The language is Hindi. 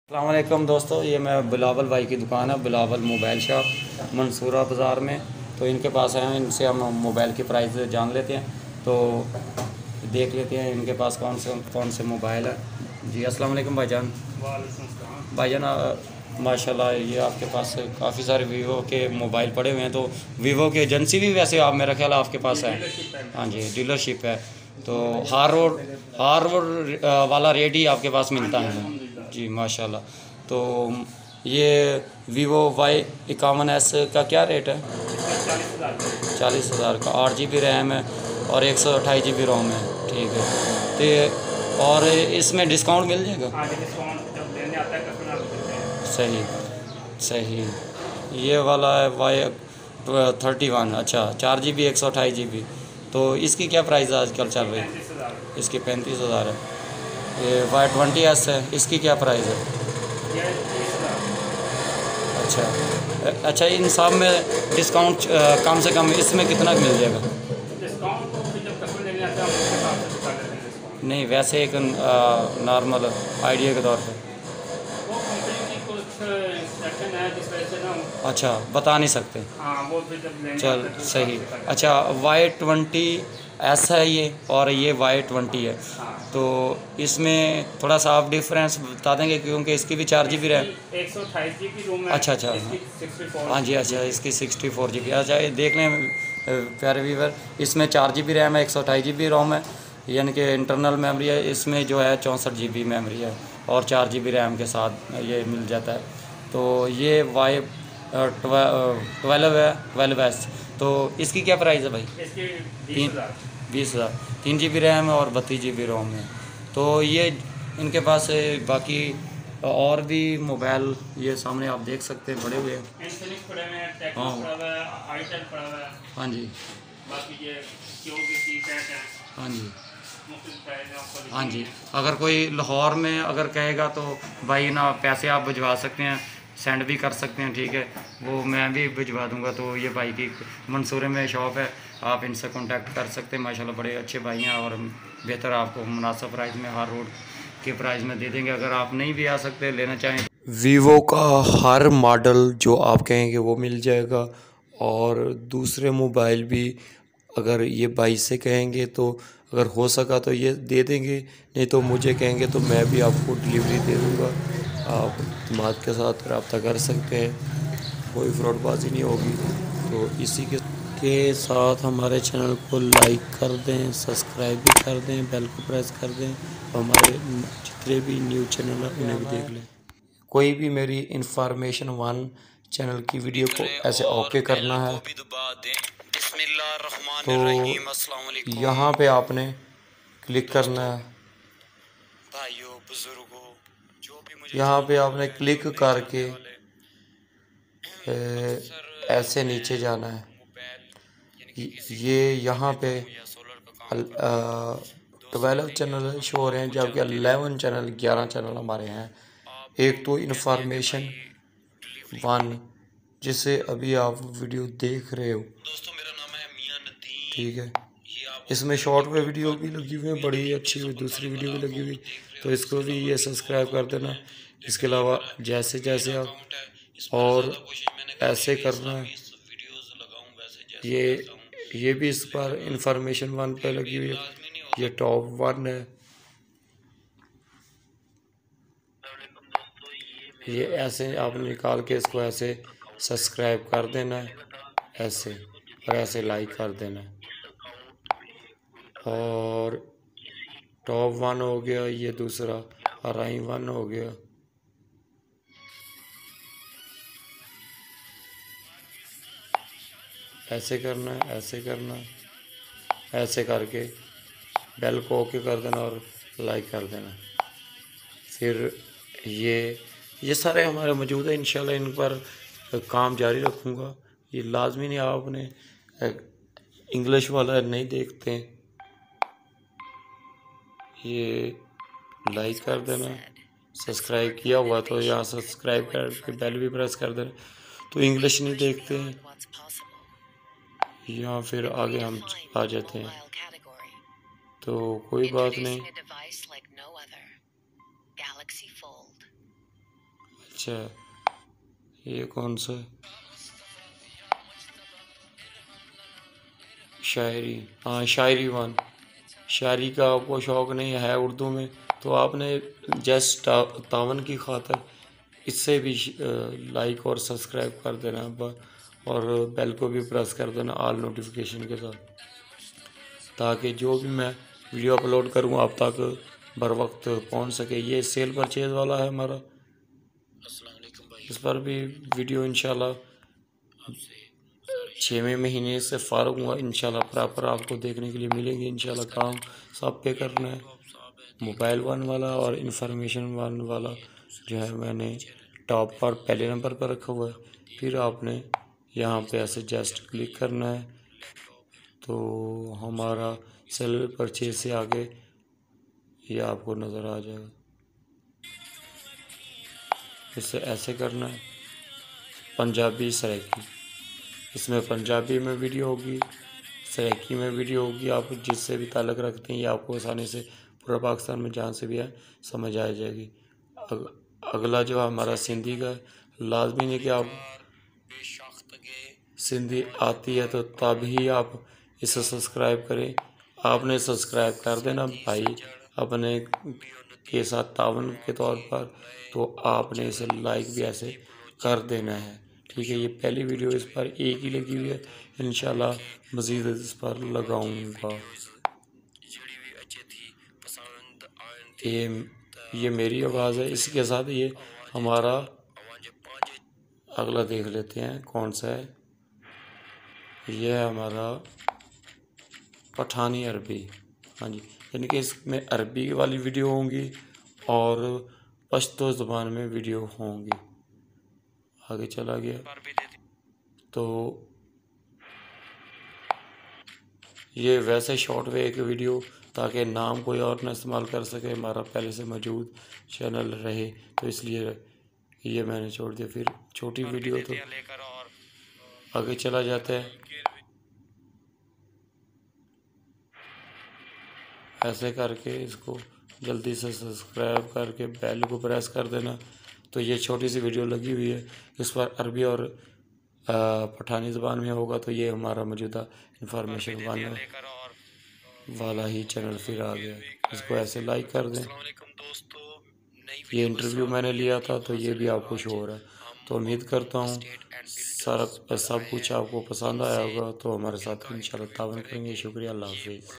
अस्सलाम वालेकुम दोस्तों, ये मैं बिलावल भाई की दुकान है, बिलावल मोबाइल शॉप मंसूरा बाज़ार में। तो इनके पास हैं, इनसे हम मोबाइल की प्राइस जान लेते हैं। तो देख लेते हैं इनके पास कौन से मोबाइल है। जी अस्सलाम वालेकुम भाईजान। भाईजान माशाल्लाह ये आपके पास काफ़ी सारे वीवो के मोबाइल पड़े हुए हैं। तो वीवो की एजेंसी भी वैसे आप मेरा ख्याल आपके पास है। हाँ जी, डीलरशिप है। तो हार रोड वाला रेट ही आपके पास मिलता है। जी माशाल्लाह। तो ये वीवो Y51s का क्या रेट है? इसका 40,000 का है। 40,000 का। 8 GB रैम है और 128 GB रोम है। ठीक है। तो और इसमें डिस्काउंट मिल जाएगा? हाँ जी, डिस्काउंट जब लेने आता है कस्टमर आपको देते हैं। सही सही। ये वाला है Y31। अच्छा, 4 GB 128 GB। तो इसकी क्या प्राइस आजकल चल इसकी रही? 35,000 इसकी 35,000 है। ये Y20s है, इसकी क्या प्राइस है? ये 30,000। अच्छा अच्छा, इन सब में डिस्काउंट कम से कम इसमें कितना मिल जाएगा? डिस्काउंट तो फिर जब कस्टमर लेने आता है हम उसके हिसाब से बता देते हैं डिस्काउंट। नहीं, वैसे एक नॉर्मल आइडिया के तौर पे। वो कंपनी की कुछ इंस्ट्रक्शन है जिस वजह से ना अच्छा, बता नहीं सकते। हाँ, वो फिर जब लेने चल आता है तो उस हिसाब सही। से बता देते अच्छा, Y20s है ये, और ये Y20 है। हैं। हाँ, तो इसमें थोड़ा सा आप डिफरेंस बता देंगे, क्योंकि इसकी भी 4 GB रैम। इसकी 128 GB रोम है। अच्छा अच्छा, इसकी 64 हाँ जी, अच्छा इसकी 64 GB। अच्छा, ये देख लें प्यारे व्यूवर, इसमें 4 GB रैम है, 128 GB रोम है। यानी कि इंटरनल मेमोरी है इसमें जो है 64 GB मेमोरी है, और 4 GB रैम के साथ ये मिल जाता है। तो ये Y12 है, 12s। तो इसकी क्या प्राइस है भाई? इसकी तीन 20,000। 20,000। 3 GB रैम है और 32 GB रोम है। तो ये इनके पास बाकी और भी मोबाइल ये सामने आप देख सकते हैं, बड़े हुए हैं। इन्फिनिक्स पड़े हुए हैं, टेक्नो हाँ पड़ा हुआ है, आईटेल पड़ा हुआ है। हाँ जी, बाकी ये क्यू की सी-सेट है। हाँ जी, मुख्तलिफ प्राइस है आपको हाँ लिखी हुई जी। है। अगर कोई लाहौर में अगर कहेगा तो भाई ना, पैसे आप भिजवा सकते हैं, सेंड भी कर सकते हैं। ठीक है, वो मैं भी भिजवा दूंगा। तो ये भाई की मंसूरे में शॉप है, आप इनसे कांटेक्ट कर सकते हैं। माशाल्लाह बड़े अच्छे भाई हैं, और बेहतर आपको मुनासिब प्राइस में, हर रोड के प्राइस में दे देंगे। अगर आप नहीं भी आ सकते, लेना चाहें, वीवो का हर मॉडल जो आप कहेंगे वो मिल जाएगा। और दूसरे मोबाइल भी अगर ये भाई से कहेंगे तो अगर हो सका तो ये दे देंगे, नहीं तो मुझे कहेंगे तो मैं भी आपको डिलीवरी दे दूँगा। आप अतमाद के साथ रब्ता कर सकते हैं, कोई फ्रॉडबाजी नहीं होगी। तो इसी के साथ हमारे चैनल को लाइक कर दें, सब्सक्राइब भी कर दें, बेल को प्रेस कर दें। हमारे जितने भी न्यू चैनल हैं उन्हें भी देख लें। कोई भी मेरी इंफॉर्मेशन वन चैनल की वीडियो को ऐसे ओके करना है तो यहाँ पे आपने क्लिक करना है। भाइयों बुजुर्गों, जो भी मुझे यहाँ पे आपने क्लिक करके ऐसे नीचे जाना है। ये यहाँ पे 12 चैनल शो हो रहे हैं, जबकि 11 चैनल 11 चैनल हमारे हैं। एक तो इंफॉर्मेशन वन, जिसे अभी आप वीडियो देख रहे हो, ठीक है। इसमें शॉर्ट में वीडियो भी लगी हुई है, बड़ी अच्छी हुई, दूसरी वीडियो भी लगी हुई, तो इसको भी ये सब्सक्राइब कर देना। इसके अलावा जैसे जैसे आप और ऐसे करना है, ये भी इस पर इंफॉर्मेशन वन पे लगी हुई है, ये टॉप वन है। ये ऐसे आपने निकाल के इसको ऐसे सब्सक्राइब कर देना है, ऐसे, और ऐसे लाइक कर देना है। और टॉप वन हो गया, ये दूसरा राई वन हो गया। ऐसे करना है, ऐसे करना है, ऐसे करके बेल को ओके कर देना और लाइक कर देना। फिर ये सारे हमारे मौजूद है, इंशाल्लाह इन पर काम जारी रखूँगा। ये लाजमी नहीं आपने इंग्लिश वाला नहीं देखते हैं, ये लाइक कर देना। सब्सक्राइब किया हुआ तो यहाँ सब्सक्राइब करके बेल भी प्रेस कर देना। तो इंग्लिश नहीं देखते हैं, यहाँ फिर आगे हम आ जाते हैं, तो कोई बात नहीं। अच्छा, ये कौन सा शायरी? हाँ, शायरी वन। शायरी का आपको शौक़ नहीं है उर्दू में, तो आपने जस्ट तावन की खातर इससे भी लाइक और सब्सक्राइब कर देना और बेल को भी प्रेस कर देना ऑल नोटिफिकेशन के साथ, ताकि जो भी मैं वीडियो अपलोड करूँ आप तक बर वक्त पहुँच सके। ये सेल परचेज वाला है हमारा, इस पर भी वीडियो इंशाल्लाह 6वें महीने से फ़ारुग हुआ इंशाल्लाह प्रॉपर आपको देखने के लिए मिलेंगे इंशाल्लाह। काम सब पे करना है, मोबाइल वन वाला और इंफॉर्मेशन वन वाला जो है मैंने टॉप पर पहले नंबर पर रखा हुआ है। फिर आपने यहाँ पे ऐसे जस्ट क्लिक करना है तो हमारा सेल परचेज से आगे ये आपको नज़र आ जाएगा। इसे ऐसे करना है, पंजाबी सराइकी, इसमें पंजाबी में वीडियो होगी, सराइकी में वीडियो होगी। आप जिससे भी ताल्लुक़ रखते हैं ये आपको आसानी से पूरा पाकिस्तान में जहाँ से भी है समझ आ जाएगी। अगला जो हमारा सिंधी का लाजमी नहीं कि आप सिंधी आती है तो तभी आप इसे सब्सक्राइब करें। आपने सब्सक्राइब कर देना भाई अपने के साथ तावन के तौर पर, तो आपने इसे लाइक भी ऐसे कर देना है, ठीक है। ये पहली वीडियो इस पर एक ही लगी हुई है, इंशाल्लाह मज़ीद इस पर लगाऊंगा। ये मेरी आवाज़ है, इसके साथ ये हमारा अगला देख लेते हैं कौन सा है। ये है हमारा पठानी अरबी, हाँ जी, यानी कि इसमें अरबी वाली वीडियो होंगी और पश्तो ज़बान में वीडियो होंगी। आगे चला गया तो ये वैसे शॉर्ट वे की वीडियो, ताकि नाम कोई और ना इस्तेमाल कर सके, हमारा पहले से मौजूद चैनल रहे, तो इसलिए ये मैंने छोड़ दिया। फिर छोटी वीडियो तो आगे चला जाता है, ऐसे करके इसको जल्दी से सब्सक्राइब करके बेल को प्रेस कर देना। तो ये छोटी सी वीडियो लगी हुई है, इस पर अरबी और पठानी ज़बान में होगा, तो ये हमारा मौजूदा इंफॉर्मेशन वाला ही चैनल फिर आ गया। इसको ऐसे लाइक कर दें। ये इंटरव्यू मैंने लिया था तो ये भी आपको शो हो रहा है। तो उम्मीद करता हूँ सारा सब कुछ आपको पसंद आया होगा, तो हमारे साथ इंशाल्लाह तावन करेंगे। शुक्रिया, अल्लाह हाफिज़।